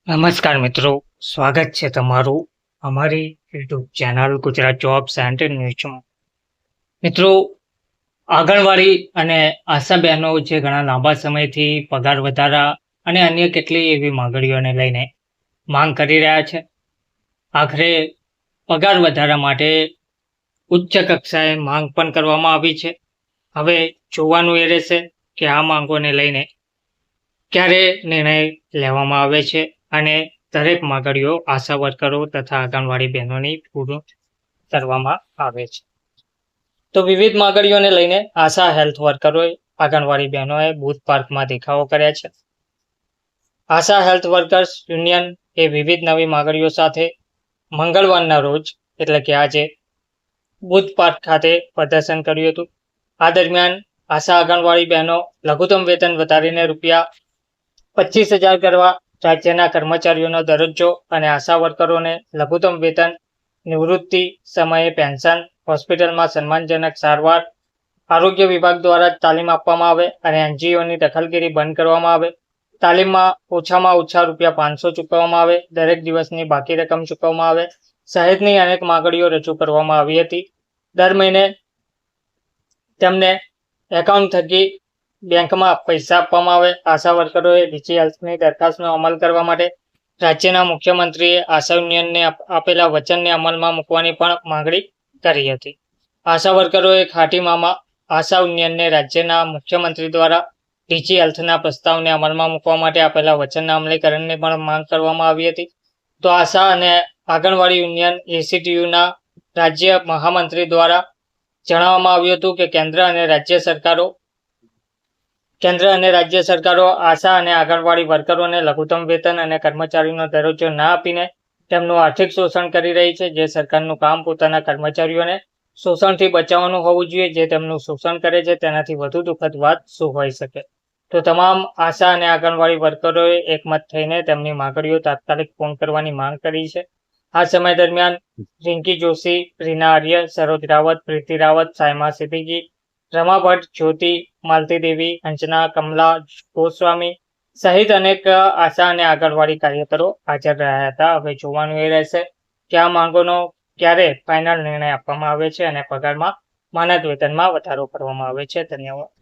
નમસ્કાર મિત્રો, સ્વાગત છે તમારું અમારી YouTube channel Gujarat jobs and ન્યૂઝમાં. મિત્રો, આંગણવાડી અને આશા બહેનો જે ઘણા લાંબા સમયથી પગાર વધારા અને અન્ય કેટલી એવી માંગણીઓને લઈને માંગ કરી રહ્યા છે. આખરે પગાર વધારા માટે ઉચ્ચ કક્ષાએ માંગ પણ કરવામાં આવી છે. હવે જોવાનું એ રહેશે કે આ માંગોને લઈને ક્યારે નિર્ણય લેવામાં આવે છે અને દરેક માંગણીઓ આશા વર્કરો તથા આંગણવાડી બહેનોની પૂર્ણ કરવામાં આવે છે. તો વિવિધ માંગણીઓને લઈને આશા હેલ્થ વર્કરોએ આંગણવાડી બહેનોએ બુથ પાર્કમાં દેખાવો કર્યા છે. આશા હેલ્થ વર્કર્સ યુનિયન એ વિવિધ નવી માંગણીઓ સાથે મંગળવારના રોજ એટલે કે આજે બુથ પાર્ક ખાતે પ્રદર્શન કર્યું હતું. આ દરમિયાન આશા આંગણવાડી બહેનો લઘુત્તમ વેતન વધારીને ₹25,000 કરવા, રાજ્યના કર્મચારીઓનો દરજ્જો અને આશા વર્કરોને લઘુત્તમ વેતન, નિવૃત્તિ સમયે પેન્શન, હોસ્પિટલમાં સન્માનજનક સારવાર, આરોગ્ય વિભાગ દ્વારા તાલીમ આપવામાં આવે અને એનજીઓની દખલગીરી બંધ કરવામાં આવે, તાલીમમાં ઓછામાં ઓછા ₹500 ચૂકવવામાં આવે, દરેક દિવસની બાકી રકમ ચૂકવવામાં આવે સહિતની અનેક માંગણીઓ રજૂ કરવામાં આવી હતી. દર મહિને તેમને એકાઉન્ટ થકી બેંકમાં પૈસા આપવામાં આવે. આશા વર્કરોએ ડીજી હેલ્થની દરખાસ્તનો અમલ કરવા માટે રાજ્યના મુખ્યમંત્રીએ આશા યુનિયનને આપેલા વચનને અમલમાં મૂકવાની પણ માંગણી કરી હતી. આશા વર્કરોએ ખાટીમામાં આશા યુનિયનને રાજ્યના મુખ્યમંત્રી દ્વારા ડીજી હેલ્થના પ્રસ્તાવને અમલમાં મૂકવા માટે આપેલા વચનના અમલીકરણની પણ માંગ કરવામાં આવી હતી. તો આશા અને આંગણવાડી યુનિયન એસીટીયુના રાજ્ય મહામંત્રી દ્વારા જણાવવામાં આવ્યું હતું કે કેન્દ્ર અને રાજ્ય સરકારો આશા અને આંગણવાડી વર્કરોને લઘુત્તમ વેતન અને કર્મચારીનો દરજ્જો ના આપીને તેમનું આર્થિક શોષણ કરી રહી છે. જે સરકારનું કામ પોતાના કર્મચારીઓને શોષણથી બચાવવાનું હોવું જોઈએ. જે તેમનું શોષણ કરે છે તેનાથી વધુ દુઃખદ વાત શું હોઈ શકે. તો તમામ આશા અને આંગણવાડી વર્કરોએ એકમત થઈને તેમની માંગણીઓ તાત્કાલિક પૂર્ણ કરવાની માંગ કરી છે. આ સમય દરમિયાન રિંકી જોશી, રીના આર્ય, સરોજ રાવત, પ્રીતિ રાવત, સાયમા સિદ્દીકી, રમા ભટ્ટ, જ્યોતિ, માલતી દેવી, અંજના, કમલા ગોસ્વામી સહિત અનેક આશા અને આંગણવાડી કાર્યકરો હાજર રહ્યા હતા. હવે જોવાનું એ રહેશે કે આ માંગોનો ક્યારે ફાઇનલ નિર્ણય આપવામાં આવે છે અને પગારમાં માનદ વેતનમાં વધારો કરવામાં આવે છે. ધન્યવાદ.